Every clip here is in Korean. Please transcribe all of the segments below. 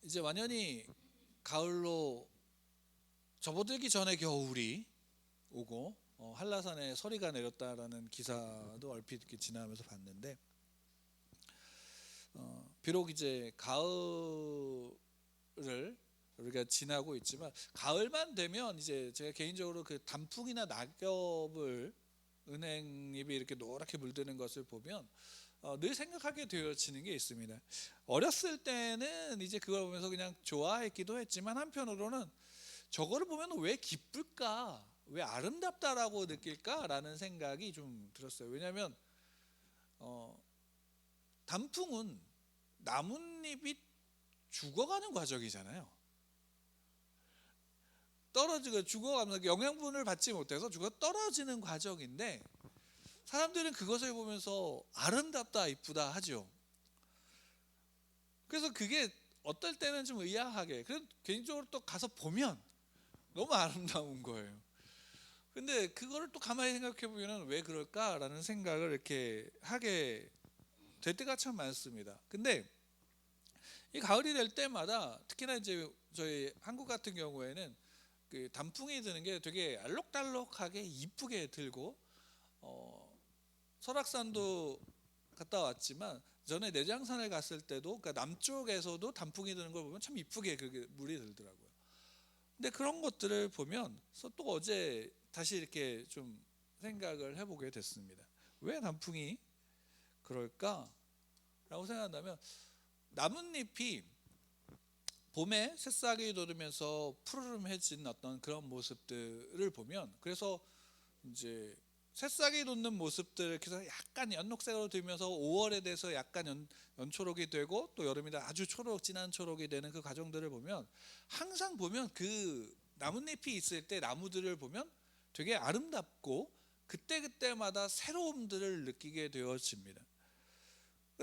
이제 완연히 가을로 접어들기 전에 겨울이 오고 한라산에 서리가 내렸다라는 기사도 얼핏 이렇게 지나면서 봤는데, 비록 이제 가을을 우리가 지나고 있지만 가을만 되면 이제 제가 개인적으로 그 단풍이나 낙엽을 은행잎이 이렇게 노랗게 물드는 것을 보면 늘 생각하게 되어지는 게 있습니다. 어렸을 때는 이제 그걸 보면서 그냥 좋아했기도 했지만, 한편으로는 저거를 보면 왜 기쁠까, 왜 아름답다라고 느낄까라는 생각이 좀 들었어요. 왜냐하면 단풍은 나뭇잎이 죽어가는 과정이잖아요. 떨어지고 죽어가면서 영양분을 받지 못해서 죽어 떨어지는 과정인데, 사람들은 그것을 보면서 아름답다, 이쁘다 하죠. 그래서 그게 어떨 때는 좀 의아하게, 그래도 개인적으로 또 가서 보면 너무 아름다운 거예요. 근데 그거를 또 가만히 생각해 보면 왜 그럴까라는 생각을 이렇게 하게 될 때가 참 많습니다. 근데 이 가을이 될 때마다, 특히나 이제 저희 한국 같은 경우에는 그 단풍이 드는 게 되게 알록달록하게 이쁘게 들고, 설악산도 갔다 왔지만 전에 내장산을 갔을 때도, 그러니까 남쪽에서도 단풍이 드는 걸 보면 참 이쁘게 그게 물이 들더라고요. 근데 그런 것들을 보면서 또 어제 다시 이렇게 좀 생각을 해보게 됐습니다. 왜 단풍이 그럴까라고 생각한다면, 나뭇잎이 봄에 새싹이 돋으면서 푸르름해진 어떤 그런 모습들을 보면, 그래서 이제 새싹이 돋는 모습들, 그래서 약간 연녹색으로 들면서 5월에 돼서 약간 연초록이 되고, 또 여름이다 아주 초록, 진한 초록이 되는 그 과정들을 보면, 항상 보면 그 나뭇잎이 있을 때 나무들을 보면 되게 아름답고 그때그때마다 새로움들을 느끼게 되어집니다.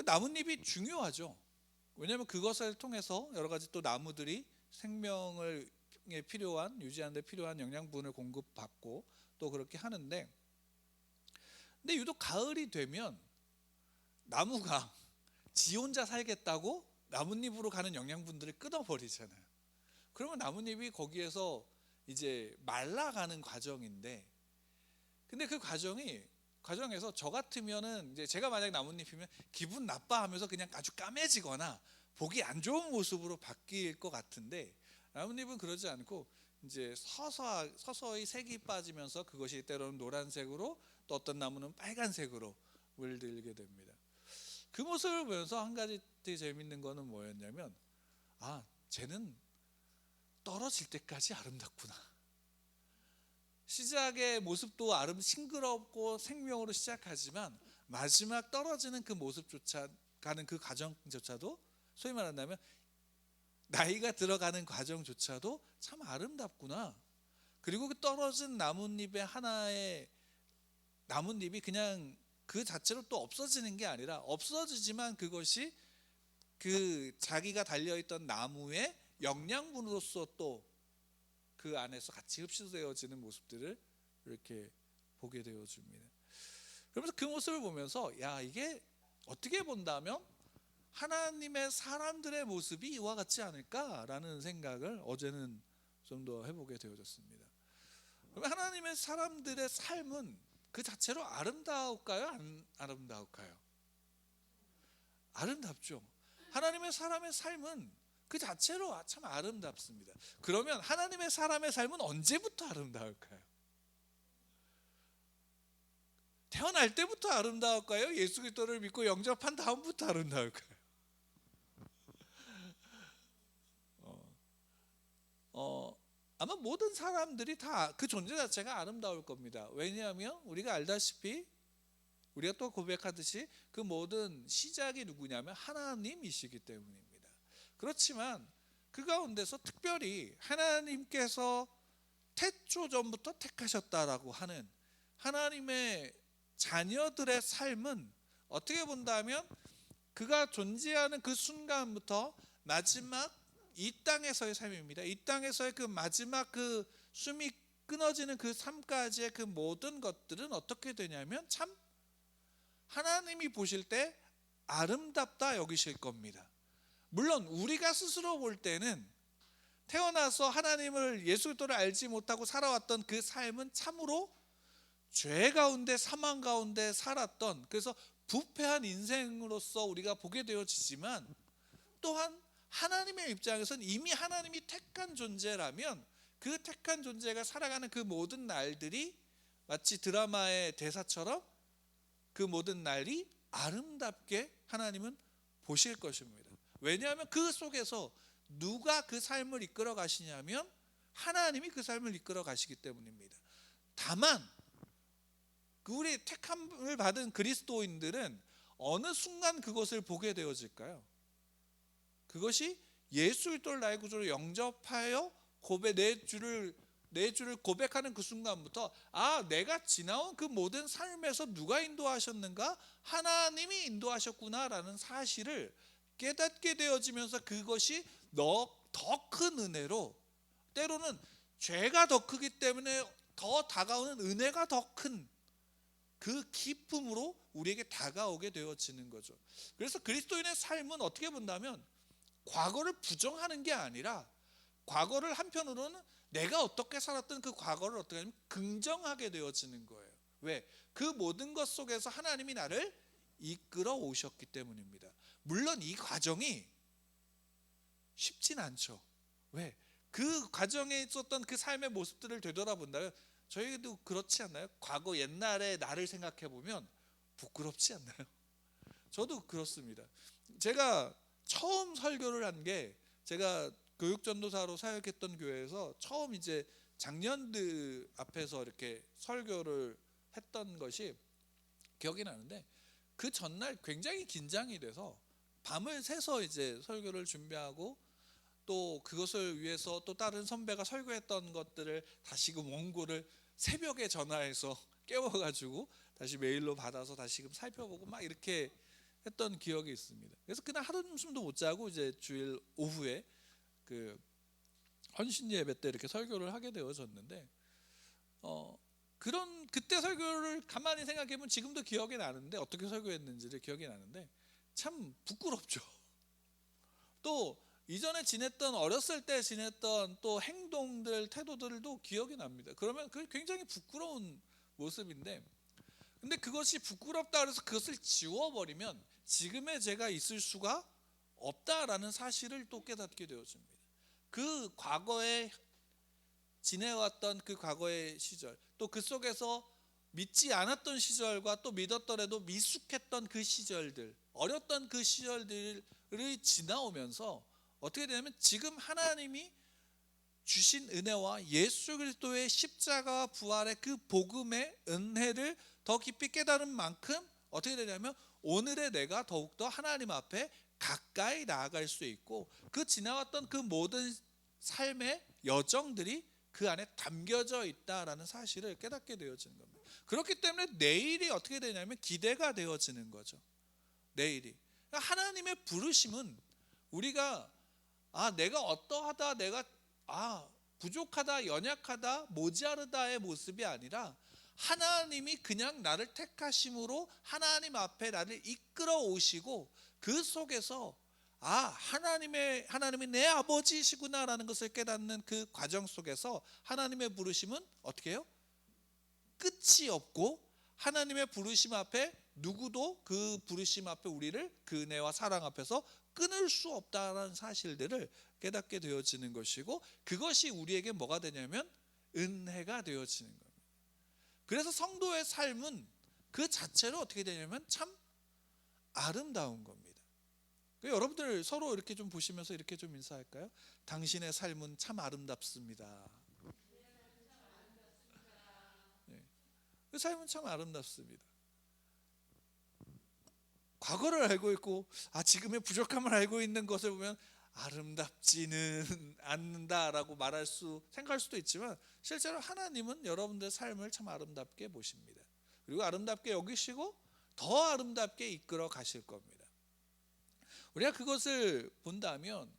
나뭇잎이 중요하죠. 왜냐하면 그것을 통해서 여러 가지 또 나무들이 생명을 필요한, 유지하는 데 필요한 영양분을 공급받고 또 그렇게 하는데, 근데 유독 가을이 되면 나무가 지 혼자 살겠다고 나뭇잎으로 가는 영양분들을 끊어버리잖아요. 그러면 나뭇잎이 거기에서 이제 말라가는 과정인데, 근데 그 과정에서 저 같으면은, 이제 제가 만약 나뭇잎이면 기분 나빠하면서 그냥 아주 까매지거나 보기 안 좋은 모습으로 바뀔 것 같은데, 나뭇잎은 그러지 않고 이제 서서히 색이 빠지면서 그것이 때로는 노란색으로, 또 어떤 나무는 빨간색으로 물들게 됩니다. 그 모습을 보면서 한 가지 되게 재밌는 거는 뭐였냐면, 쟤는 떨어질 때까지 아름답구나. 시작의 모습도 싱그럽고 생명으로 시작하지만 마지막 떨어지는 그 모습조차, 가는 그 과정조차도, 소위 말한다면 나이가 들어가는 과정조차도 참 아름답구나. 그리고 그 떨어진 나뭇잎의 하나의 나뭇잎이 그냥 그 자체로 또 없어지는 게 아니라, 없어지지만 그것이 그 자기가 달려있던 나무의 영양분으로서 또 그 안에서 같이 흡수되어지는 모습들을 이렇게 보게 되어줍니다. 그러면서 그 모습을 보면서, 이게 어떻게 본다면 하나님의 사람들의 모습이 이와 같지 않을까라는 생각을 어제는 좀 더 해보게 되어졌습니다. 그러면 하나님의 사람들의 삶은 그 자체로 아름다울까요? 안 아름다울까요? 아름답죠. 하나님의 사람의 삶은 그 자체로 참 아름답습니다. 그러면 하나님의 사람의 삶은 언제부터 아름다울까요? 태어날 때부터 아름다울까요? 예수 그리스도를 믿고 영접한 다음부터 아름다울까요? 아마 모든 사람들이 다 그 존재 자체가 아름다울 겁니다. 왜냐하면 우리가 알다시피, 우리가 또 고백하듯이 그 모든 시작이 누구냐면 하나님이시기 때문입니다. 그렇지만 그 가운데서 특별히 하나님께서 태초전부터 택하셨다라고 하는 하나님의 자녀들의 삶은, 어떻게 본다면 그가 존재하는 그 순간부터 마지막 이 땅에서의 삶입니다. 이 땅에서의 그 마지막 그 숨이 끊어지는 그 삶까지의 그 모든 것들은 어떻게 되냐면, 참 하나님이 보실 때 아름답다 여기실 겁니다. 물론 우리가 스스로 볼 때는 태어나서 하나님을 예수 그리스도를 알지 못하고 살아왔던 그 삶은 참으로 죄 가운데 사망 가운데 살았던, 그래서 부패한 인생으로서 우리가 보게 되어지지만, 또한 하나님의 입장에서는 이미 하나님이 택한 존재라면 그 택한 존재가 살아가는 그 모든 날들이 마치 드라마의 대사처럼 그 모든 날이 아름답게 하나님은 보실 것입니다. 왜냐하면 그 속에서 누가 그 삶을 이끌어 가시냐면 하나님이 그 삶을 이끌어 가시기 때문입니다. 다만 우리 택함을 받은 그리스도인들은 어느 순간 그것을 보게 되어질까요? 그것이 예수 그리스도를 나의 구주로 영접하여 내 주를 고백하는 그 순간부터, 아, 내가 지나온 그 모든 삶에서 누가 인도하셨는가? 하나님이 인도하셨구나라는 사실을 깨닫게 되어지면서, 그것이 더 큰 은혜로, 때로는 죄가 더 크기 때문에 더 다가오는 은혜가 더 큰 그 기쁨으로 우리에게 다가오게 되어지는 거죠. 그래서 그리스도인의 삶은 어떻게 본다면 과거를 부정하는 게 아니라, 과거를 한편으로는 내가 어떻게 살았던 그 과거를 어떻게 하면 긍정하게 되어지는 거예요. 왜? 그 모든 것 속에서 하나님이 나를 이끌어 오셨기 때문입니다. 물론 이 과정이 쉽진 않죠. 왜? 그 과정에 있었던 그 삶의 모습들을 되돌아본다면 저희도 그렇지 않나요? 과거 옛날에 나를 생각해 보면 부끄럽지 않나요? 저도 그렇습니다. 제가 처음 설교를 한 게, 제가 교육전도사로 사역했던 교회에서 처음 이제 장년들 앞에서 이렇게 설교를 했던 것이 기억이 나는데, 그 전날 굉장히 긴장이 돼서 밤을 새서 이제 설교를 준비하고, 또 그것을 위해서 또 다른 선배가 설교했던 것들을 다시금 원고를 새벽에 전화해서 깨워가지고 다시 메일로 받아서 다시금 살펴보고 막 이렇게 했던 기억이 있습니다. 그래서 그날 한숨도 못 자고 이제 주일 오후에 그 헌신 예배 때 이렇게 설교를 하게 되어졌는데, 그런 그때 설교를 가만히 생각해 보면 지금도 기억이 나는데, 어떻게 설교했는지를 기억이 나는데 참 부끄럽죠. 또 이전에 지냈던, 어렸을 때 지냈던 또 행동들, 태도들도 기억이 납니다. 그러면 그게 굉장히 부끄러운 모습인데, 근데 그것이 부끄럽다 그래서 그것을 지워버리면 지금의 제가 있을 수가 없다라는 사실을 또 깨닫게 되어집니다. 그 과거에 지내왔던 그 과거의 시절, 또 그 속에서 믿지 않았던 시절과 또 믿었더라도 미숙했던 그 시절들, 어렸던 그 시절들을 지나오면서 어떻게 되냐면, 지금 하나님이 주신 은혜와 예수 그리스도의 십자가 부활의 그 복음의 은혜를 더 깊이 깨달은 만큼 어떻게 되냐면, 오늘의 내가 더욱더 하나님 앞에 가까이 나아갈 수 있고, 그 지나왔던 그 모든 삶의 여정들이 그 안에 담겨져 있다라는 사실을 깨닫게 되어지는 겁니다. 그렇기 때문에 내일이 어떻게 되냐면 기대가 되어지는 거죠. 내일이. 하나님의 부르심은 우리가 내가 어떠하다, 내가 부족하다, 연약하다, 모자르다의 모습이 아니라, 하나님이 그냥 나를 택하심으로 하나님 앞에 나를 이끌어 오시고, 그 속에서 하나님이 내 아버지시구나라는 것을 깨닫는 그 과정 속에서 하나님의 부르심은 어떻게 해요? 끝이 없고, 하나님의 부르심 앞에 누구도 그 부르심 앞에 우리를 그 은혜와 사랑 앞에서 끊을 수 없다는 사실들을 깨닫게 되어지는 것이고, 그것이 우리에게 뭐가 되냐면 은혜가 되어지는 겁니다. 그래서 성도의 삶은 그 자체로 어떻게 되냐면 참 아름다운 겁니다. 여러분들 서로 이렇게 좀 보시면서 이렇게 좀 인사할까요? 당신의 삶은 참 아름답습니다. 네. 그 삶은 참 아름답습니다. 과거를 알고 있고 지금의 부족함을 알고 있는 것을 보면 아름답지는 않는다라고 생각할 수도 있지만, 실제로 하나님은 여러분들의 삶을 참 아름답게 보십니다. 그리고 아름답게 여기시고 더 아름답게 이끌어 가실 겁니다. 우리가 그것을 본다면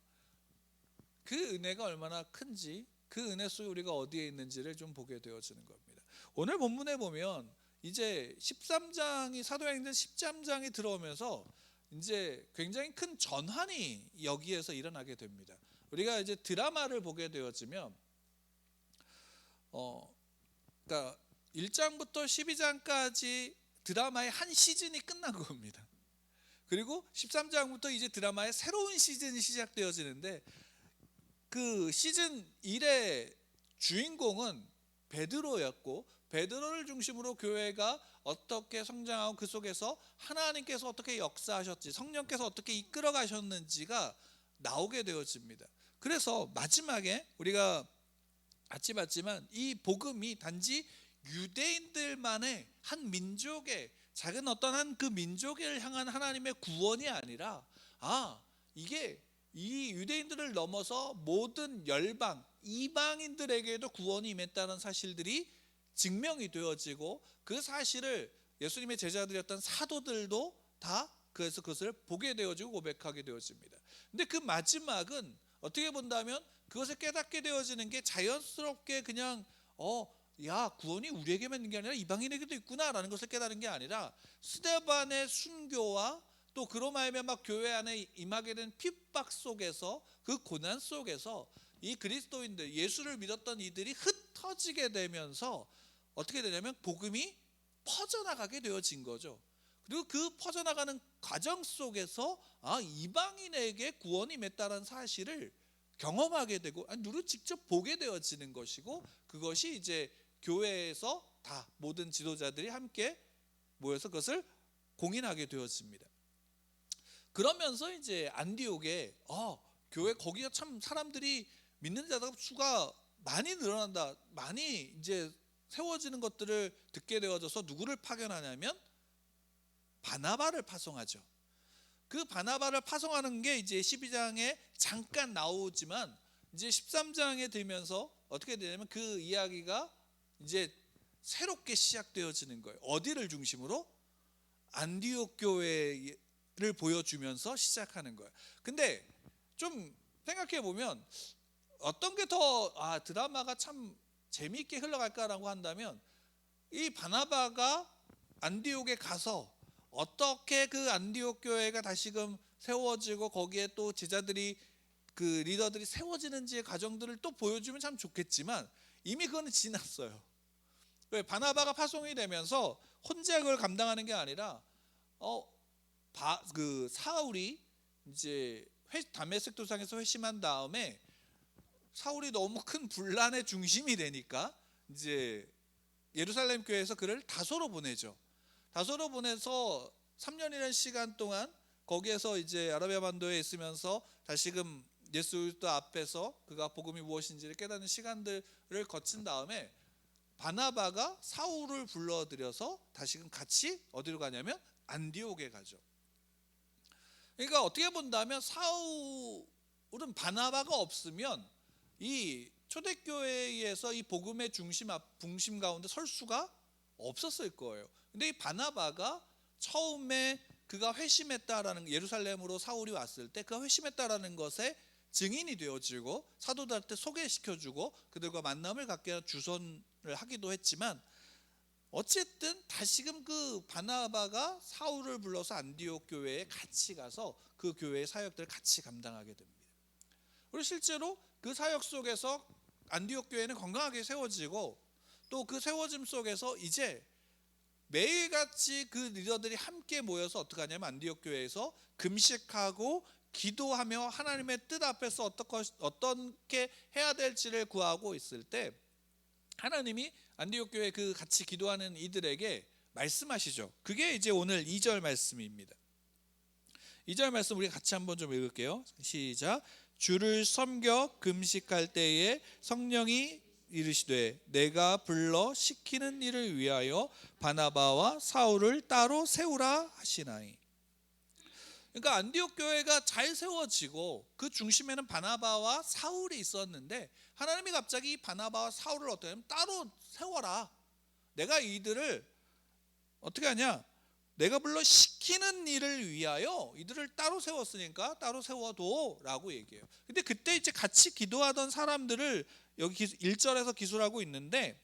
그 은혜가 얼마나 큰지, 그 은혜 속에 우리가 어디에 있는지를 좀 보게 되어지는 겁니다. 오늘 본문에 보면 이제 13장이, 사도행전 13장이 들어오면서 이제 굉장히 큰 전환이 여기에서 일어나게 됩니다. 우리가 이제 드라마를 보게 되어지면 그러니까 1장부터 12장까지 드라마의 한 시즌이 끝난 겁니다. 그리고 13장부터 이제 드라마의 새로운 시즌이 시작되어지는데, 그 시즌 1의 주인공은 베드로였고, 베드로를 중심으로 교회가 어떻게 성장하고 그 속에서 하나님께서 어떻게 역사하셨지, 성령께서 어떻게 이끌어 가셨는지가 나오게 되어집니다. 그래서 마지막에 우리가 같이 봤지만 이 복음이 단지 유대인들만의 한 민족의 작은 어떤 한 그 민족을 향한 하나님의 구원이 아니라, 이게 이 유대인들을 넘어서 모든 열방 이방인들에게도 구원이 임했다는 사실들이 증명이 되어지고, 그 사실을 예수님의 제자들이었던 사도들도 다 그래서 그것을 보게 되어지고 고백하게 되어집니다. 근데 그 마지막은 어떻게 본다면 그것을 깨닫게 되어지는 게 자연스럽게 그냥 구원이 우리에게만 있는 게 아니라 이방인에게도 있구나라는 것을 깨달은 게 아니라, 스데반의 순교와 또 그로 말미암아 교회 안에 임하게 된 핍박 속에서, 그 고난 속에서 이 그리스도인들, 예수를 믿었던 이들이 흩어지게 되면서 어떻게 되냐면 복음이 퍼져나가게 되어진 거죠. 그리고 그 퍼져나가는 과정 속에서 이방인에게 구원이 임했다는 사실을 경험하게 되고, 누구 직접 보게 되어지는 것이고, 그것이 이제 교회에서 다 모든 지도자들이 함께 모여서 그것을 공인하게 되었습니다. 그러면서 이제 안디옥에 교회 거기가 참 사람들이 믿는 자들 수가 많이 늘어난다, 많이 이제 세워지는 것들을 듣게 되어져서 누구를 파견하냐면 바나바를 파송하죠. 그 바나바를 파송하는 게 이제 12장에 잠깐 나오지만 이제 13장에 들면서 어떻게 되냐면 그 이야기가 이제 새롭게 시작되어지는 거예요. 어디를 중심으로? 안디옥 교회를 보여주면서 시작하는 거예요. 근데 좀 생각해 보면 어떤 게 더 드라마가 참 재미있게 흘러갈까라고 한다면, 이 바나바가 안디옥에 가서 어떻게 그 안디옥 교회가 다시금 세워지고 거기에 또 제자들이, 그 리더들이 세워지는지의 과정들을 또 보여주면 참 좋겠지만 이미 그거는 지났어요. 왜? 바나바가 파송이 되면서 혼자 그걸 감당하는 게 아니라 그 사울이 이제 다메섹 도상에서 회심한 다음에 사울이 너무 큰 분란의 중심이 되니까 이제 예루살렘 교회에서 그를 다소로 보내죠. 다소로 보내서 3년이라는 시간 동안 거기에서 이제 아라비아 반도에 있으면서 다시금 예수 그리스도 앞에서 그가 복음이 무엇인지를 깨닫는 시간들을 거친 다음에 바나바가 사울을 불러들여서 다시금 같이 어디로 가냐면 안디옥에 가죠. 그러니까 어떻게 본다면 사울은 바나바가 없으면 이 초대교회에서 이 복음의 중심 가운데 설 수가 없었을 거예요. 근데 이 바나바가 처음에 그가 회심했다라는, 예루살렘으로 사울이 왔을 때 그가 회심했다라는 것에 증인이 되어지고 사도들한테 소개시켜주고 그들과 만남을 갖게 하는 주선을 하기도 했지만, 어쨌든 다시금 그 바나바가 사울을 불러서 안디옥 교회에 같이 가서 그 교회의 사역들을 같이 감당하게 됩니다. 그리고 실제로 그 사역 속에서 안디옥 교회는 건강하게 세워지고, 또 그 세워짐 속에서 이제 매일같이 그 리더들이 함께 모여서 어떻게 하냐면 안디옥 교회에서 금식하고 기도하며 하나님의 뜻 앞에서 어떻게 해야 될지를 구하고 있을 때, 하나님이 안디옥 교회 그 같이 기도하는 이들에게 말씀하시죠. 그게 이제 오늘 2절 말씀입니다. 2절 말씀 우리 같이 한번 좀 읽을게요. 시작. 주를 섬겨 금식할 때에 성령이 이르시되 내가 불러 시키는 일을 위하여 바나바와 사울을 따로 세우라 하시나니. 그러니까 안디옥 교회가 잘 세워지고 그 중심에는 바나바와 사울이 있었는데, 하나님이 갑자기 바나바와 사울을 어떻게 하면 따로 세워라. 내가 이들을 어떻게 하냐? 내가 불러 시키는 일을 위하여 이들을 따로 세웠으니까 따로 세워도 라고 얘기해요. 근데 그때 이제 같이 기도하던 사람들을 여기 1절에서 기술하고 있는데,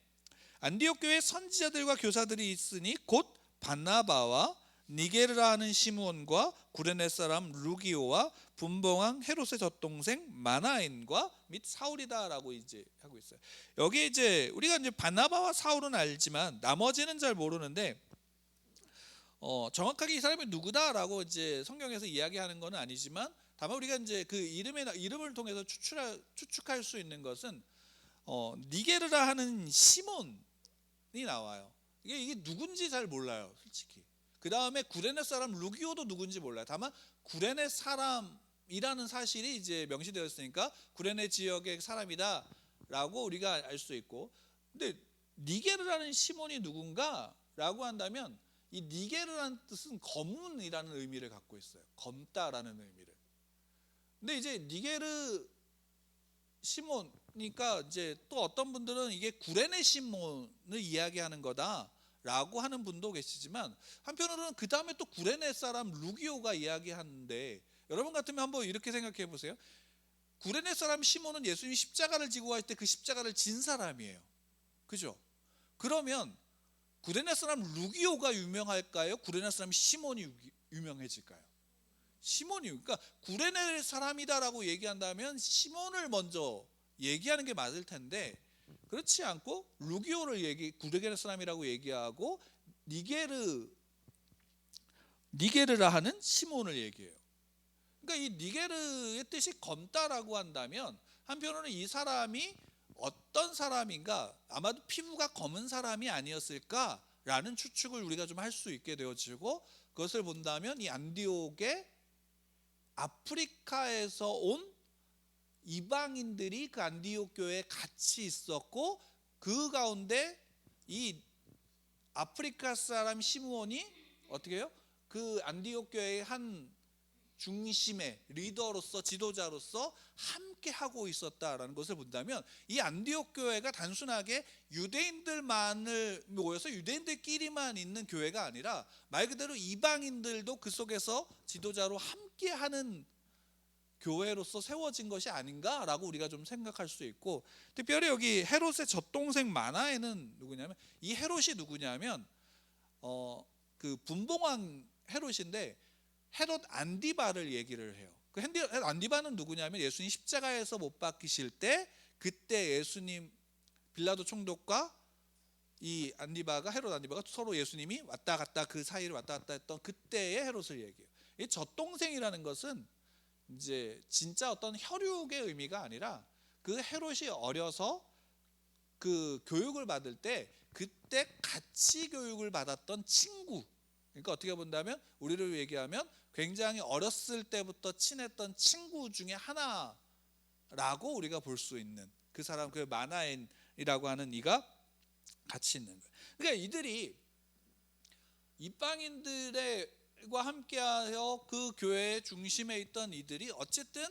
안디옥 교회에 선지자들과 교사들이 있으니 곧 바나바와 니게르라 하는 시므온과 구레네 사람 루기오와 분봉왕 헤롯의 젖동생 마나엔과 및 사울이다라고 이제 하고 있어요. 여기 이제 우리가 이제 바나바와 사울은 알지만 나머지는 잘 모르는데 정확하게 이 사람이 누구다라고 이제 성경에서 이야기하는 건 아니지만 다만 우리가 이제 그 이름을 통해서 추측할 수 있는 것은 니게르라 하는 시몬이 나와요. 이게 누군지 잘 몰라요, 솔직히. 그 다음에 구레네 사람 루기오도 누군지 몰라요. 다만 구레네 사람이라는 사실이 이제 명시되었으니까 구레네 지역의 사람이다라고 우리가 알 수 있고, 근데 니게르라는 시몬이 누군가라고 한다면 이 니게르라는 뜻은 검은이라는 의미를 갖고 있어요. 검다라는 의미를. 근데 이제 니게르 시몬이니까 이제 또 어떤 분들은 이게 구레네 시몬을 이야기하는 거다라고 하는 분도 계시지만, 한편으로는 그 다음에 또 구레네 사람 루기오가 이야기하는데, 여러분 같으면 한번 이렇게 생각해 보세요. 구레네 사람 시몬은 예수님이 십자가를 지고 갈 때 그 십자가를 진 사람이에요. 그죠? 그러면 구레네 사람 루기오가 유명할까요? 구레네 사람 시몬이 유명해질까요? 시몬이. 그러니까 구레네 사람이다라고 얘기한다면 시몬을 먼저 얘기하는 게 맞을 텐데, 그렇지 않고 루기오를 구레네 사람이라고 얘기하고 니게르라 하는 시몬을 얘기해요. 그러니까 이 니게르의 뜻이 검다라고 한다면 한편으로는 이 사람이 어떤 사람인가, 아마도 피부가 검은 사람이 아니었을까라는 추측을 우리가 좀 할 수 있게 되어지고, 그것을 본다면 이 안디옥의 아프리카에서 온 이방인들이 그 안디옥 교회에 같이 있었고, 그 가운데 이 아프리카 사람 시므온이 어떻게 해요? 그 안디옥 교회의 한 중심의 리더로서, 지도자로서 함께 하고 있었다라는 것을 본다면, 이 안디옥 교회가 단순하게 유대인들만을 모여서 유대인들끼리만 있는 교회가 아니라 말 그대로 이방인들도 그 속에서 지도자로 함께하는 교회로서 세워진 것이 아닌가라고 우리가 좀 생각할 수 있고, 특별히 여기 헤롯의 젖동생 마나에는 누구냐면, 이 헤롯이 누구냐면 그 분봉왕 헤롯인데, 헤롯 안디바를 얘기를 해요. 그 헤롯 안디바는 누구냐면 예수님 십자가에서 못 박히실 때 그때 예수님 빌라도 총독과 이 헤롯 안디바가 서로 예수님이 왔다 갔다, 그 사이를 왔다 갔다 했던 그때의 헤롯을 얘기해요. 이 젖동생이라는 것은 이제 진짜 어떤 혈육의 의미가 아니라 그 헤롯이 어려서 그 교육을 받을 때 그때 같이 교육을 받았던 친구, 그러니까 어떻게 본다면 우리를 얘기하면 굉장히 어렸을 때부터 친했던 친구 중에 하나라고 우리가 볼 수 있는 그 사람, 그 마나엔이라고 하는 이가 같이 있는 거예요. 그러니까 이들이 이방인들과 함께하여 그 교회의 중심에 있던 이들이 어쨌든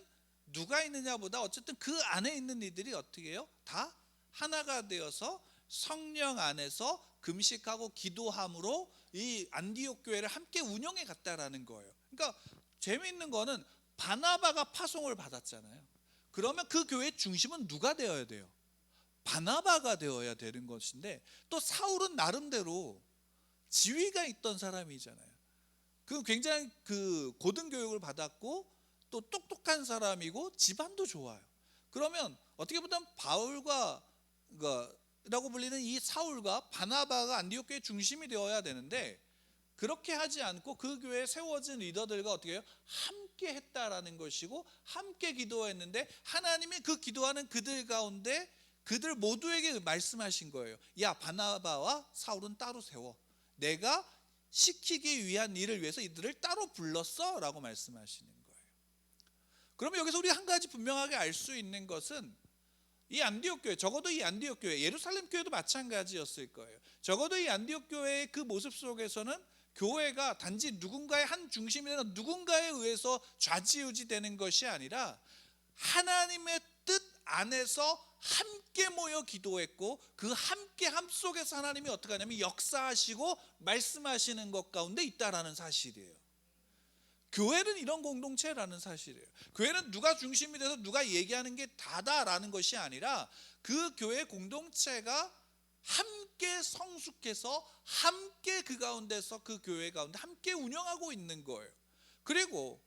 누가 있느냐보다 어쨌든 그 안에 있는 이들이 어떻게 해요? 다 하나가 되어서 성령 안에서 금식하고 기도함으로 이 안디옥 교회를 함께 운영해 갔다라는 거예요. 그러니까 재미있는 거는 바나바가 파송을 받았잖아요. 그러면 그 교회의 중심은 누가 되어야 돼요? 바나바가 되어야 되는 것인데, 또 사울은 나름대로 지위가 있던 사람이잖아요. 그 굉장히 그 고등 교육을 받았고 또 똑똑한 사람이고 집안도 좋아요. 그러면 어떻게 보면 바울과 라고 불리는 이 사울과 바나바가 안디옥 교회의 중심이 되어야 되는데, 그렇게 하지 않고 그 교회에 세워진 리더들과 어떻게 해요? 함께 했다라는 것이고, 함께 기도했는데 하나님이 그 기도하는 그들 가운데 그들 모두에게 말씀하신 거예요. 야, 바나바와 사울은 따로 세워. 내가 시키기 위한 일을 위해서 이들을 따로 불렀어 라고 말씀하시는 거예요. 그러면 여기서 우리 한 가지 분명하게 알 수 있는 것은, 이 안디옥 교회, 적어도 이 안디옥 교회, 예루살렘 교회도 마찬가지였을 거예요. 적어도 이 안디옥 교회의 그 모습 속에서는 교회가 단지 누군가의 한 중심이나 누군가에 의해서 좌지우지되는 것이 아니라 하나님의 뜻 안에서 함께 모여 기도했고, 그 함께함 속에서 하나님이 어떻게 하냐면 역사하시고 말씀하시는 것 가운데 있다라는 사실이에요. 교회는 이런 공동체라는 사실이에요. 교회는 누가 중심이 돼서 누가 얘기하는 게 다다라는 것이 아니라 그 교회 공동체가 함께 성숙해서 함께 그 가운데서 그 교회 가운데 함께 운영하고 있는 거예요. 그리고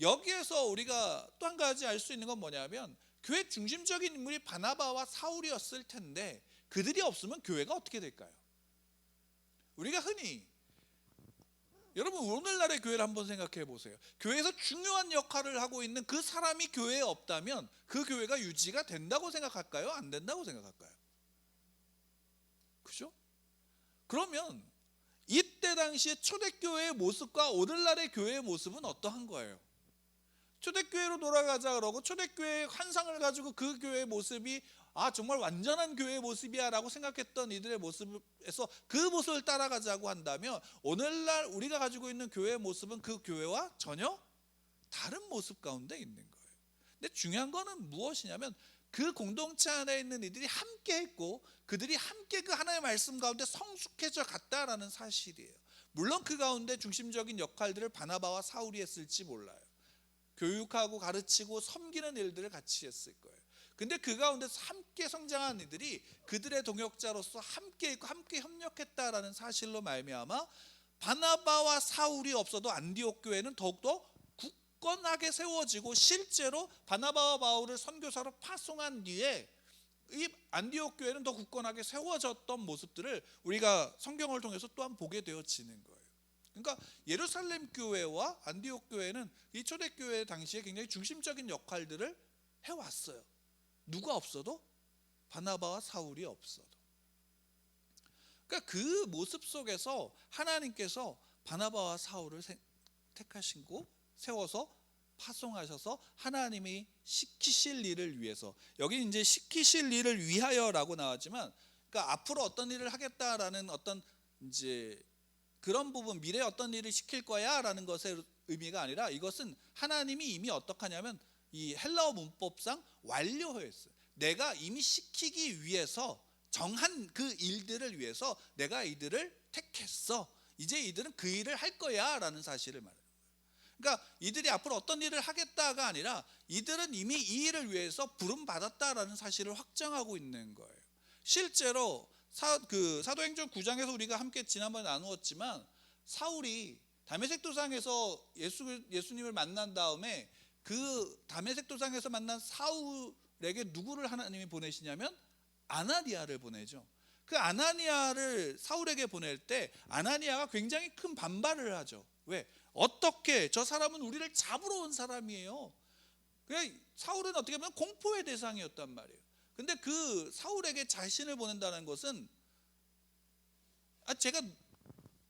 여기에서 우리가 또 한 가지 알 수 있는 건 뭐냐면 교회 중심적인 인물이 바나바와 사울이었을 텐데 그들이 없으면 교회가 어떻게 될까요? 우리가 흔히 여러분 오늘날의 교회를 한번 생각해 보세요. 교회에서 중요한 역할을 하고 있는 그 사람이 교회에 없다면 그 교회가 유지가 된다고 생각할까요? 안 된다고 생각할까요? 그죠? 그러면 이때 당시에 초대교회의 모습과 오늘날의 교회의 모습은 어떠한 거예요? 초대교회로 돌아가자 그러고 초대교회의 환상을 가지고 그 교회의 모습이 정말 완전한 교회의 모습이야 라고 생각했던 이들의 모습에서 그 모습을 따라가자고 한다면 오늘날 우리가 가지고 있는 교회의 모습은 그 교회와 전혀 다른 모습 가운데 있는 거예요. 근데 중요한 거는 무엇이냐면 그 공동체 안에 있는 이들이 함께 했고 그들이 함께 그 하나님의 말씀 가운데 성숙해져 갔다라는 사실이에요. 물론 그 가운데 중심적인 역할들을 바나바와 사울이 했을지 몰라요. 교육하고 가르치고 섬기는 일들을 같이 했을 거예요. 근데 그 가운데서 함께 성장한 이들이 그들의 동역자로서 함께 있고 함께 협력했다라는 사실로 말미암아 바나바와 사울이 없어도 안디옥 교회는 더욱더 굳건하게 세워지고 실제로 바나바와 바울을 선교사로 파송한 뒤에 이 안디옥 교회는 더 굳건하게 세워졌던 모습들을 우리가 성경을 통해서 또한 보게 되어지는 거예요. 그러니까 예루살렘 교회와 안디옥 교회는 이 초대교회 당시에 굉장히 중심적인 역할들을 해왔어요. 누가 없어도 바나바와 사울이 없어도. 그러니까 그 모습 속에서 하나님께서 바나바와 사울을 택하시고 세워서 파송하셔서 하나님이 시키실 일을 위해서, 여기 이제 시키실 일을 위하여라고 나왔지만 그러니까 앞으로 어떤 일을 하겠다라는 어떤 이제 그런 부분, 미래에 어떤 일을 시킬 거야 라는 것의 의미가 아니라 이것은 하나님이 이미 어떻게 하냐면 이 헬라어 문법상 완료했어요. 내가 이미 시키기 위해서 정한 그 일들을 위해서 내가 이들을 택했어. 이제 이들은 그 일을 할 거야 라는 사실을 말해요. 그러니까 이들이 앞으로 어떤 일을 하겠다가 아니라 이들은 이미 이 일을 위해서 부름받았다라는 사실을 확정하고 있는 거예요. 실제로 사도행전 9장에서 우리가 함께 지난번에 나누었지만 사울이 다메섹 도상에서 예수님을 만난 다음에 그 다메섹 도상에서 만난 사울에게 누구를 하나님이 보내시냐면 아나니아를 보내죠. 그 아나니아를 사울에게 보낼 때 아나니아가 굉장히 큰 반발을 하죠. 왜? 어떻게? 저 사람은 우리를 잡으러 온 사람이에요. 그냥 사울은 어떻게 보면 공포의 대상이었단 말이에요. 근데 그 사울에게 자신을 보낸다는 것은 제가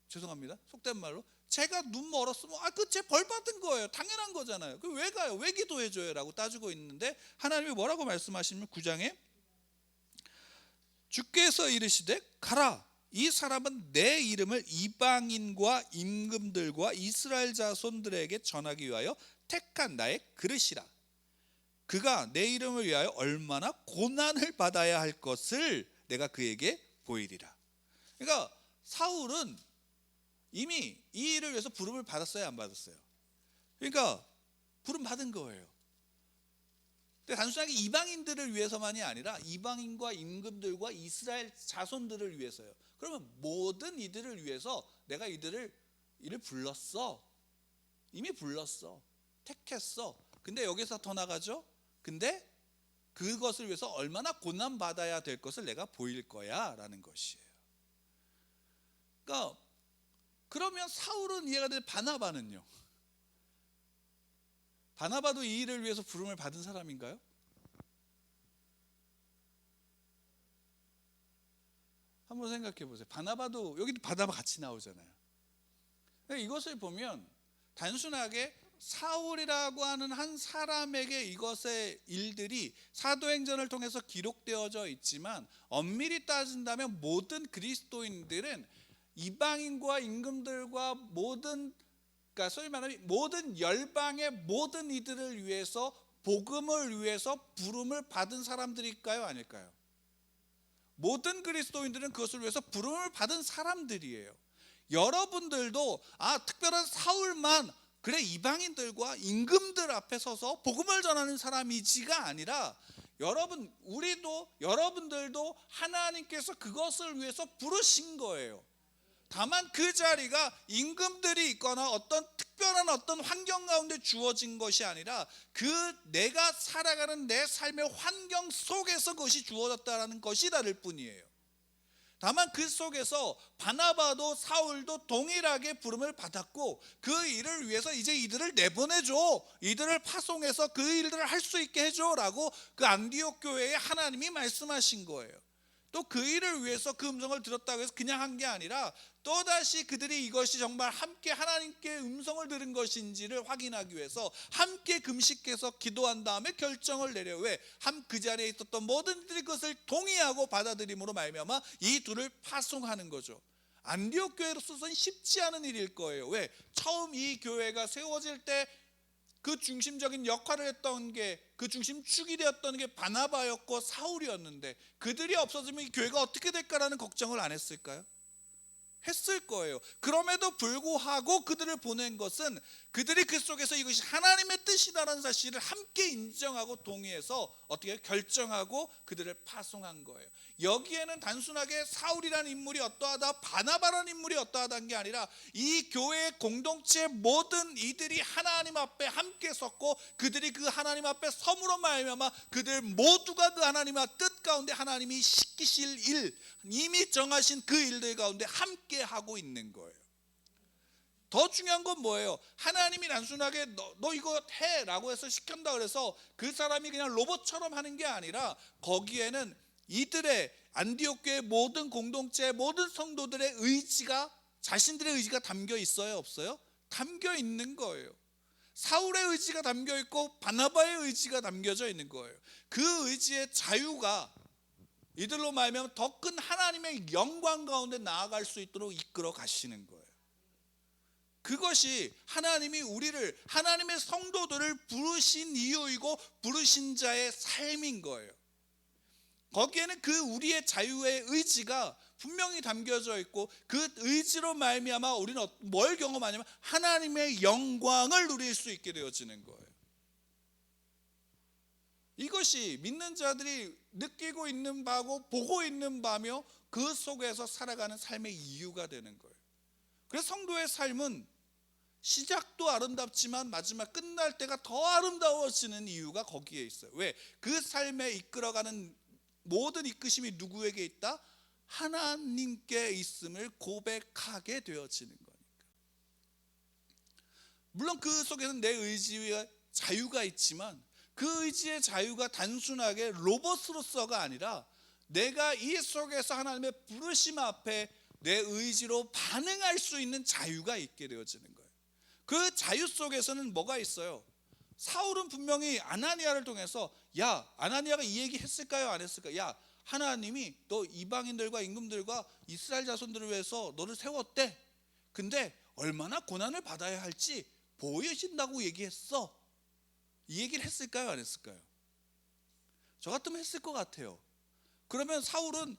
죄송합니다. 속된 말로 제가 눈 멀었으면 그쟤 벌 받은 거예요. 당연한 거잖아요. 그 왜 가요? 왜 기도해줘요? 라고 따지고 있는데 하나님이 뭐라고 말씀하시면 9장에 주께서 이르시되 가라. 이 사람은 내 이름을 이방인과 임금들과 이스라엘 자손들에게 전하기 위하여 택한 나의 그릇이라. 그가 내 이름을 위하여 얼마나 고난을 받아야 할 것을 내가 그에게 보이리라. 그러니까 사울은 이미 이 일을 위해서 부름을 받았어요, 안 받았어요? 그러니까 부름 받은 거예요. 근데 단순하게 이방인들을 위해서만이 아니라 이방인과 임금들과 이스라엘 자손들을 위해서요. 그러면 모든 이들을 위해서 내가 이를 불렀어. 이미 불렀어. 택했어. 근데 여기서 더 나가죠. 근데 그것을 위해서 얼마나 고난받아야 될 것을 내가 보일 거야 라는 것이에요. 그러니까 그러면 사울은 이해가 되는데 바나바는요? 바나바도 이 일을 위해서 부름을 받은 사람인가요? 한번 생각해 보세요. 바나바도, 여기도 바나바 같이 나오잖아요. 이것을 보면 단순하게 사울이라고 하는 한 사람에게 이것의 일들이 사도행전을 통해서 기록되어져 있지만 엄밀히 따진다면 모든 그리스도인들은 이방인과 임금들과 그러니까 소위 말하면 모든 열방의 모든 이들을 위해서 복음을 위해서 부름을 받은 사람들일까요? 아닐까요? 모든 그리스도인들은 그것을 위해서 부름을 받은 사람들이에요. 여러분들도 특별한 사울만 그래 이방인들과 임금들 앞에 서서 복음을 전하는 사람이지가 아니라 우리도 여러분들도 하나님께서 그것을 위해서 부르신 거예요. 다만 그 자리가 임금들이 있거나 어떤 특별한 어떤 환경 가운데 주어진 것이 아니라 내가 살아가는 내 삶의 환경 속에서 그것이 주어졌다는 것이 다를 뿐이에요. 다만 그 속에서 바나바도 사울도 동일하게 부름을 받았고 그 일을 위해서 이제 이들을 내보내줘, 이들을 파송해서 그 일들을 할 수 있게 해줘 라고 그 안디옥 교회에 하나님이 말씀하신 거예요. 또 그 일을 위해서 그 음성을 들었다고 해서 그냥 한 게 아니라 또다시 그들이 이것이 정말 함께 하나님께 음성을 들은 것인지를 확인하기 위해서 함께 금식해서 기도한 다음에 결정을 내려. 왜? 그 자리에 있었던 모든 이들이 그것을 동의하고 받아들임으로 말미암아 이 둘을 파송하는 거죠. 안디옥 교회로서는 쉽지 않은 일일 거예요. 왜? 처음 이 교회가 세워질 때 그 중심적인 역할을 했던 게, 그 중심축이 되었던 게 바나바였고 사울이었는데 그들이 없어지면 이 교회가 어떻게 될까라는 걱정을 안 했을까요? 했을 거예요. 그럼에도 불구하고 그들을 보낸 것은 그들이 그 속에서 이것이 하나님의 뜻이다라는 사실을 함께 인정하고 동의해서 어떻게 결정하고 그들을 파송한 거예요. 여기에는 단순하게 사울이라는 인물이 어떠하다, 바나바라는 인물이 어떠하다는 게 아니라 이 교회의 공동체 모든 이들이 하나님 앞에 함께 섰고 그들이 그 하나님 앞에 섬으로 말미암아 그들 모두가 그 하나님의 뜻 가운데 하나님이 시키실 일, 이미 정하신 그 일들 가운데 함께 하고 있는 거예요. 더 중요한 건 뭐예요? 하나님이 단순하게 너 이거 해 라고 해서 시킨다 그래서 그 사람이 그냥 로봇처럼 하는 게 아니라 거기에는 이들의 안디옥 교회 모든 공동체 모든 성도들의 의지가, 자신들의 의지가 담겨 있어요, 없어요? 담겨 있는 거예요. 사울의 의지가 담겨 있고 바나바의 의지가 담겨져 있는 거예요. 그 의지의 자유가 이들로 말하면 더 큰 하나님의 영광 가운데 나아갈 수 있도록 이끌어 가시는 거예요. 그것이 하나님이 우리를, 하나님의 성도들을 부르신 이유이고 부르신 자의 삶인 거예요. 거기에는 그 우리의 자유의 의지가 분명히 담겨져 있고 그 의지로 말미암아 우리는 뭘 경험하냐면 하나님의 영광을 누릴 수 있게 되어지는 거예요. 이것이 믿는 자들이 느끼고 있는 바고 보고 있는 바며 그 속에서 살아가는 삶의 이유가 되는 거예요. 그래서 성도의 삶은 시작도 아름답지만 마지막 끝날 때가 더 아름다워지는 이유가 거기에 있어요. 왜? 그 삶에 이끌어가는 모든 이끄심이 누구에게 있다? 하나님께 있음을 고백하게 되어지는 거니까. 물론 그 속에는 내 의지의 자유가 있지만 그 의지의 자유가 단순하게 로봇으로서가 아니라 내가 이 속에서 하나님의 부르심 앞에 내 의지로 반응할 수 있는 자유가 있게 되어지는 거예요. 그 자유 속에서는 뭐가 있어요? 사울은 분명히 아나니아를 통해서 야, 아나니아가 이 얘기 했을까요? 안 했을까요? 야, 하나님이 너 이방인들과 임금들과 이스라엘 자손들을 위해서 너를 세웠대. 근데 얼마나 고난을 받아야 할지 보여진다고 얘기했어. 이 얘기를 했을까요? 안 했을까요? 저 같으면 했을 것 같아요. 그러면 사울은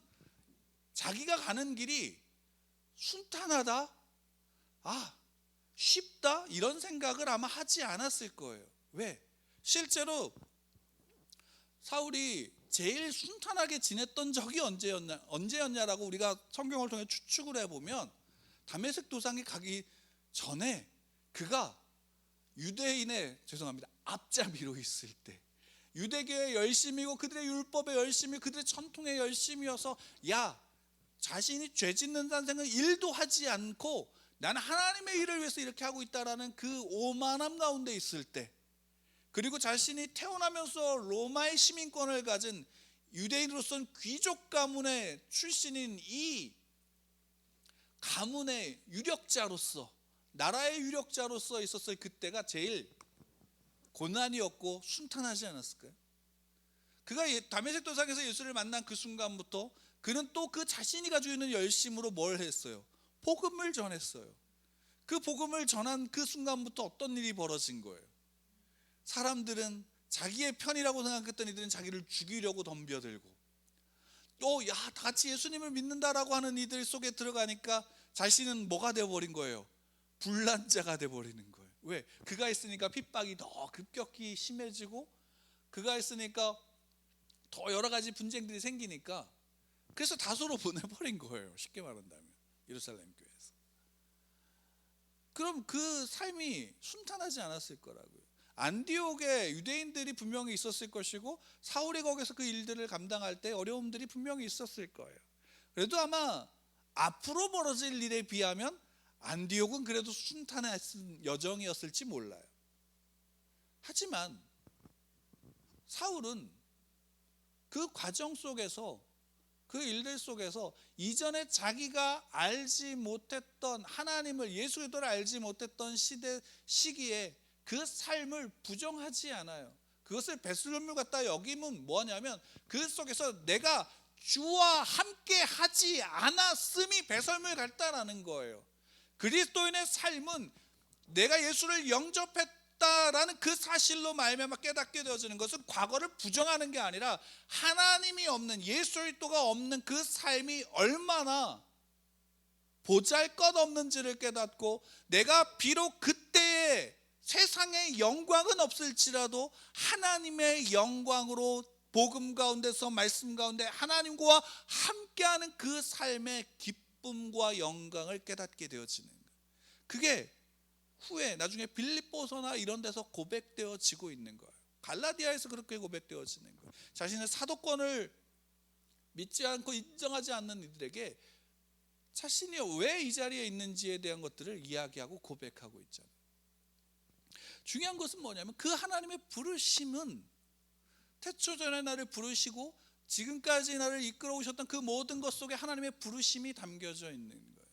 자기가 가는 길이 순탄하다, 쉽다 이런 생각을 아마 하지 않았을 거예요. 왜? 실제로 사울이 제일 순탄하게 지냈던 적이 언제였냐라고 우리가 성경을 통해 추측을 해보면 다메섹 도상에 가기 전에 그가 유대인의 앞잡이로 있을 때 유대교의 열심이고 그들의 율법에 열심이 그들의 전통에 열심이어서 자신이 죄 짓는다는 생각 1도 하지 않고 나는 하나님의 일을 위해서 이렇게 하고 있다라는 그 오만함 가운데 있을 때, 그리고 자신이 태어나면서 로마의 시민권을 가진 유대인으로서는 귀족 가문의 출신인 이 가문의 유력자로서, 나라의 유력자로서 있었을 그때가 제일 고난이었고 순탄하지 않았을까요? 그가 다메섹 도상에서 예수를 만난 그 순간부터 그는 또 그 자신이 가지고 있는 열심으로 뭘 했어요? 복음을 전했어요. 그 복음을 전한 그 순간부터 어떤 일이 벌어진 거예요? 사람들은 자기의 편이라고 생각했던 이들은 자기를 죽이려고 덤벼들고, 또 다 같이 예수님을 믿는다라고 하는 이들 속에 들어가니까 자신은 뭐가 되어버린 거예요? 분란자가 되어버리는 거예요. 왜? 그가 있으니까 핍박이 더 급격히 심해지고, 그가 있으니까 더 여러 가지 분쟁들이 생기니까 그래서 다소로 보내버린 거예요. 쉽게 말한다면 예루살렘 교회에서. 그럼 그 삶이 순탄하지 않았을 거라고요. 안디옥에 유대인들이 분명히 있었을 것이고 사울이 거기서 그 일들을 감당할 때 어려움들이 분명히 있었을 거예요. 그래도 아마 앞으로 벌어질 일에 비하면 안디옥은 그래도 순탄한 여정이었을지 몰라요. 하지만 사울은 그 과정 속에서, 그 일들 속에서 이전에 자기가 알지 못했던 하나님을, 예수 그리스도를 알지 못했던 시기에 그 삶을 부정하지 않아요. 그것을 배설물 같다 여기면 뭐냐면 그 속에서 내가 주와 함께 하지 않았음이 배설물 같다라는 거예요. 그리스도인의 삶은 내가 예수를 영접했다라는 그 사실로 말미암아 깨닫게 되어지는 것은 과거를 부정하는 게 아니라 하나님이 없는, 예수 그리스도가 없는 그 삶이 얼마나 보잘것없는지를 깨닫고, 내가 비록 그때의 세상의 영광은 없을지라도 하나님의 영광으로 복음 가운데서, 말씀 가운데 하나님과 함께하는 그 삶의 기쁨과 영광을 깨닫게 되어지는 거예요. 그게 후에 나중에 빌립보서나 이런 데서 고백되어지고 있는 거예요. 갈라디아에서 그렇게 고백되어지는 거예요. 자신의 사도권을 믿지 않고 인정하지 않는 이들에게 자신이 왜 이 자리에 있는지에 대한 것들을 이야기하고 고백하고 있잖아요. 중요한 것은 뭐냐면 그 하나님의 부르심은 태초전에 나를 부르시고 지금까지 나를 이끌어 오셨던 그 모든 것 속에 하나님의 부르심이 담겨져 있는 거예요.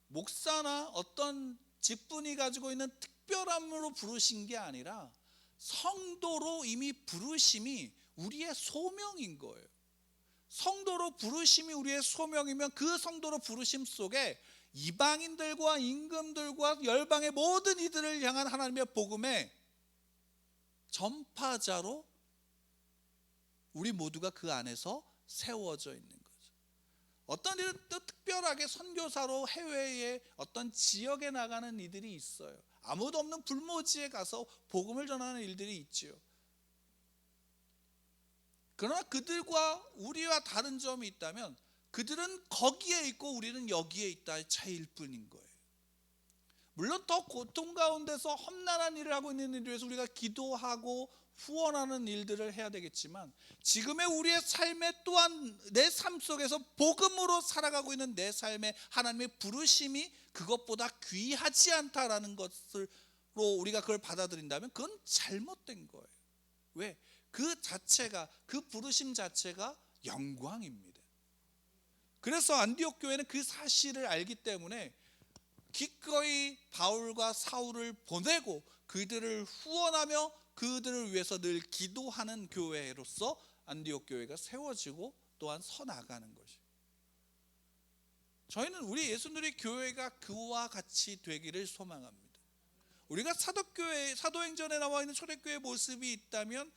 목사나 어떤 직분이 가지고 있는 특별함으로 부르신 게 아니라 성도로 이미 부르심이 우리의 소명인 거예요. 성도로 부르심이 우리의 소명이면 그 성도로 부르심 속에 이방인들과 임금들과 열방의 모든 이들을 향한 하나님의 복음의 전파자로 우리 모두가 그 안에서 세워져 있는 거죠. 어떤 일은 또 특별하게 선교사로 해외의 어떤 지역에 나가는 이들이 있어요. 아무도 없는 불모지에 가서 복음을 전하는 일들이 있지요. 그러나 그들과 우리와 다른 점이 있다면 그들은 거기에 있고 우리는 여기에 있다의 차이일 뿐인 거예요. 물론 더 고통 가운데서 험난한 일을 하고 있는 일을 위해서 우리가 기도하고 후원하는 일들을 해야 되겠지만, 지금의 우리의 삶에 또한 내 삶 속에서 복음으로 살아가고 있는 내 삶에 하나님의 부르심이 그것보다 귀하지 않다라는 것으로 우리가 그걸 받아들인다면 그건 잘못된 거예요. 왜? 그 자체가, 그 부르심 자체가 영광입니다. 그래서 안디옥 교회는 그 사실을 알기 때문에 기꺼이 바울과 사울을 보내고 그들을 후원하며 그들을 위해서 늘 기도하는 교회로서 안디옥 교회가 세워지고 또한 서나가는 것이에요. 저희는 우리 예수님의 교회가 그와 같이 되기를 소망합니다. 우리가 사도교회, 사도행전에 나와 있는 초대교회의 모습이 있다면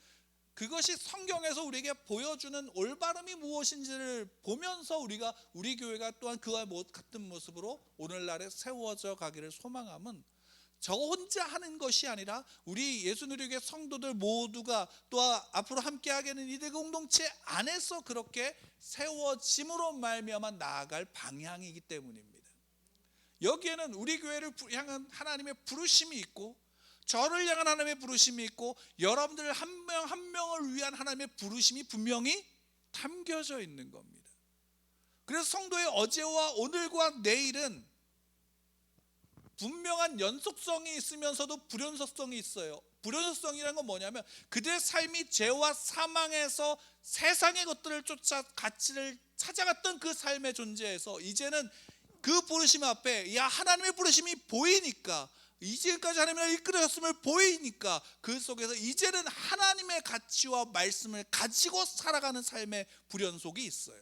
그것이 성경에서 우리에게 보여주는 올바름이 무엇인지를 보면서 우리 교회가 또한 그와 같은 모습으로 오늘날에 세워져 가기를 소망함은 저 혼자 하는 것이 아니라 우리 예수누리교회 성도들 모두가 또 앞으로 함께하게 되는 이들 공동체 안에서 그렇게 세워짐으로 말미암아 나아갈 방향이기 때문입니다. 여기에는 우리 교회를 향한 하나님의 부르심이 있고, 저를 향한 하나님의 부르심이 있고, 여러분들 한 명 한 명을 위한 하나님의 부르심이 분명히 담겨져 있는 겁니다. 그래서 성도의 어제와 오늘과 내일은 분명한 연속성이 있으면서도 불연속성이 있어요. 불연속성이라는 건 뭐냐면 그들의 삶이 죄와 사망에서 세상의 것들을 쫓아 가치를 찾아갔던 그 삶의 존재에서 이제는 그 부르심 앞에 하나님의 부르심이 보이니까, 이제까지 하나님을 이끌어졌음을 보이니까 그 속에서 이제는 하나님의 가치와 말씀을 가지고 살아가는 삶의 불연속이 있어요.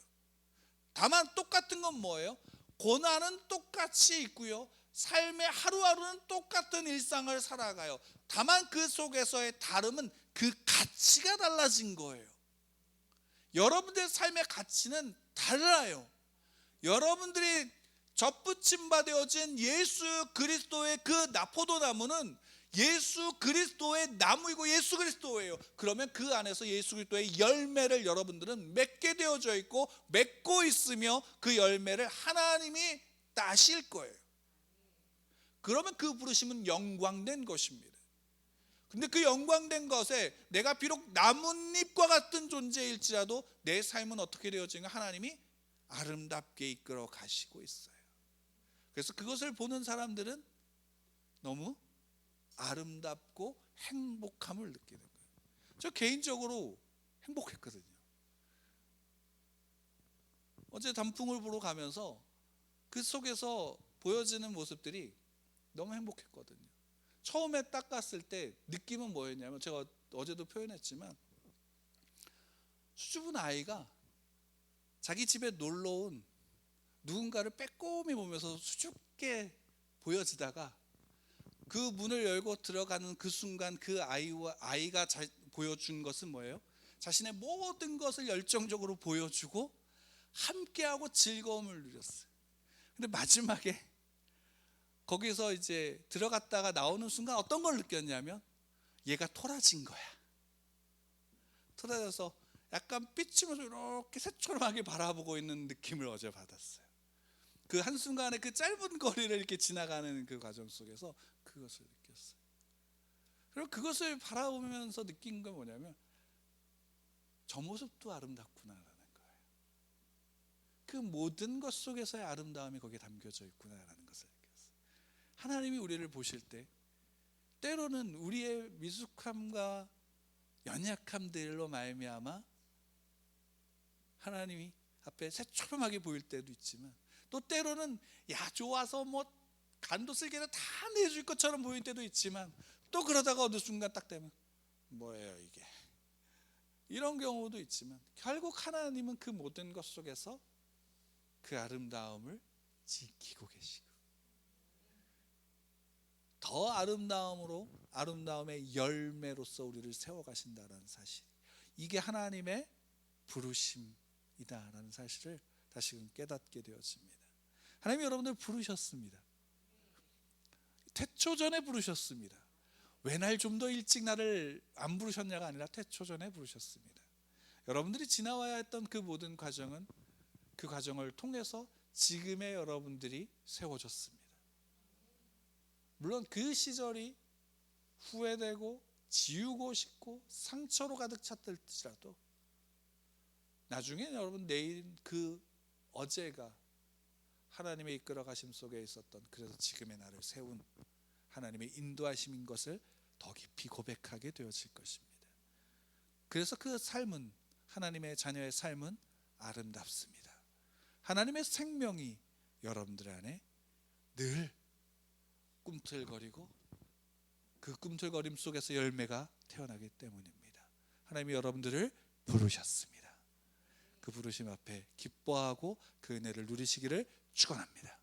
다만 똑같은 건 뭐예요? 고난은 똑같이 있고요, 삶의 하루하루는 똑같은 일상을 살아가요. 다만 그 속에서의 다름은 그 가치가 달라진 거예요. 여러분들의 삶의 가치는 달라요. 여러분들이 접붙임 받아진 예수 그리스도의 그 포도나무는 예수 그리스도의 나무이고 예수 그리스도예요. 그러면 그 안에서 예수 그리스도의 열매를 여러분들은 맺게 되어져 있고 맺고 있으며 그 열매를 하나님이 따실 거예요. 그러면 그 부르심은 영광된 것입니다. 근데 그 영광된 것에 내가 비록 나뭇잎과 같은 존재일지라도 내 삶은 어떻게 되어지는가? 하나님이 아름답게 이끌어 가시고 있어요. 그래서 그것을 보는 사람들은 너무 아름답고 행복함을 느끼는 거예요. 저 개인적으로 행복했거든요. 어제 단풍을 보러 가면서 그 속에서 보여지는 모습들이 너무 행복했거든요. 처음에 딱 갔을 때 느낌은 뭐였냐면, 제가 어제도 표현했지만, 수줍은 아이가 자기 집에 놀러 온 누군가를 빼꼼히 보면서 수줍게 보여지다가 그 문을 열고 들어가는 그 순간 그 아이가 보여준 것은 뭐예요? 자신의 모든 것을 열정적으로 보여주고 함께하고 즐거움을 누렸어요. 근데 마지막에 거기서 이제 들어갔다가 나오는 순간 어떤 걸 느꼈냐면, 얘가 토라진 거야. 토라져서 약간 삐치면서 이렇게 새초롬하게 바라보고 있는 느낌을 어제 받았어요. 그 한순간에 그 짧은 거리를 이렇게 지나가는 그 과정 속에서 그것을 느꼈어요. 그리고 그것을 바라보면서 느낀 건 뭐냐면, 저 모습도 아름답구나라는 거예요. 그 모든 것 속에서의 아름다움이 거기에 담겨져 있구나라는 것을 느꼈어요. 하나님이 우리를 보실 때 때로는 우리의 미숙함과 연약함들로 말미암아 하나님이 앞에 새초롬하게 보일 때도 있지만, 또 때로는 야 좋아서 뭐 간도 쓸개도 다 내줄 것처럼 보일 때도 있지만, 또 그러다가 어느 순간 딱 되면 뭐예요 이게, 이런 경우도 있지만, 결국 하나님은 그 모든 것 속에서 그 아름다움을 지키고 계시고 더 아름다움의 열매로서 우리를 세워가신다는 사실, 이게 하나님의 부르심이다라는 사실을 다시금 깨닫게 되었습니다. 하나님이 여러분들 부르셨습니다. 태초 전에 부르셨습니다. 왜 날 좀 더 일찍 나를 안 부르셨냐가 아니라 태초 전에 부르셨습니다. 여러분들이 지나와야 했던 그 모든 과정은 그 과정을 통해서 지금의 여러분들이 세워졌습니다. 물론 그 시절이 후회되고 지우고 싶고 상처로 가득 찼을지라도 나중에 여러분 내일 그 어제가 하나님의 이끌어 가심 속에 있었던, 그래서 지금의 나를 세운 하나님의 인도하심인 것을 더 깊이 고백하게 되어질 것입니다. 그래서 그 삶은, 하나님의 자녀의 삶은 아름답습니다. 하나님의 생명이 여러분들 안에 늘 꿈틀거리고 그 꿈틀거림 속에서 열매가 태어나기 때문입니다. 하나님이 여러분들을 부르셨습니다. 그 부르심 앞에 기뻐하고 그 은혜를 누리시기를 축원합니다.